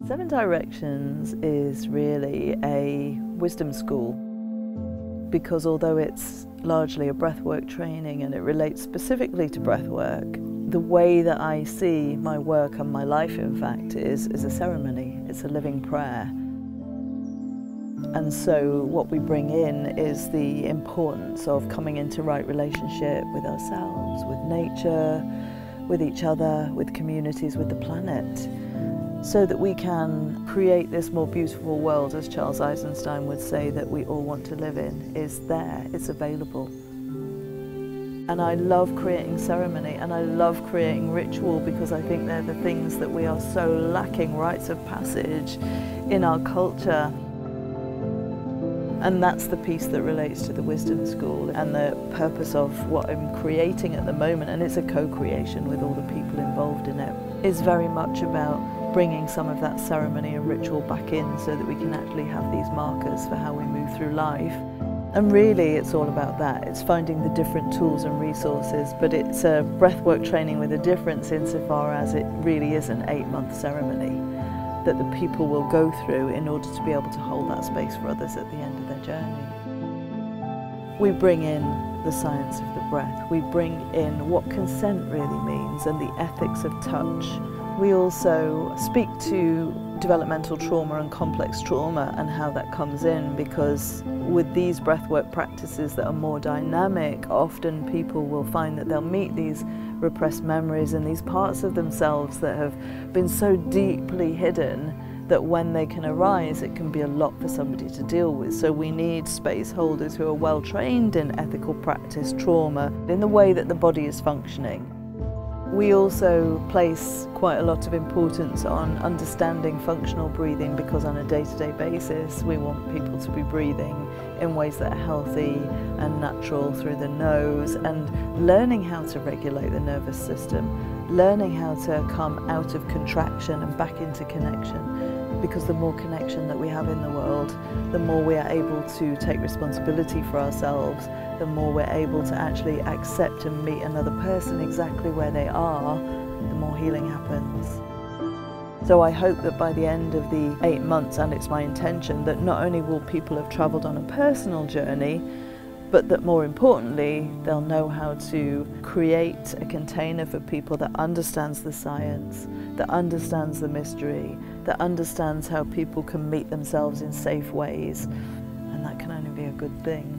Seven Directions is really a wisdom school, because although it's largely a breathwork training and it relates specifically to breathwork, the way that I see my work and my life, in fact, is a ceremony. It's a living prayer. And so what we bring in is the importance of coming into right relationship with ourselves, with nature, with each other, with communities, with the planet, so that we can create this more beautiful world, as Charles Eisenstein would say, that we all want to live in. Is there, it's available. And I love creating ceremony and I love creating ritual, because I think they're the things that we are so lacking, rites of passage, in our culture. And that's the piece that relates to the Wisdom School and the purpose of what I'm creating at the moment, and it's a co-creation with all the people involved in it, is very much about bringing some of that ceremony and ritual back in so that we can actually have these markers for how we move through life. And really it's all about that. It's finding the different tools and resources, but it's a breathwork training with a difference insofar as it really is an 8-month ceremony that the people will go through in order to be able to hold that space for others at the end of their journey. We bring in the science of the breath. We bring in what consent really means and the ethics of touch. We also speak to developmental trauma and complex trauma and how that comes in, because with these breathwork practices that are more dynamic, often people will find that they'll meet these repressed memories and these parts of themselves that have been so deeply hidden that when they can arise, it can be a lot for somebody to deal with. So we need space holders who are well trained in ethical practice, trauma, in the way that the body is functioning. We also place quite a lot of importance on understanding functional breathing, because on a day-to-day basis we want people to be breathing in ways that are healthy and natural through the nose, and learning how to regulate the nervous system, learning how to come out of contraction and back into connection. Because the more connection that we have in the world, the more we are able to take responsibility for ourselves, the more we're able to actually accept and meet another person exactly where they are, the more healing happens. So I hope that by the end of the 8 months, and it's my intention, that not only will people have travelled on a personal journey, but that more importantly, they'll know how to create a container for people that understands the science, that understands the mystery, that understands how people can meet themselves in safe ways, and that can only be a good thing.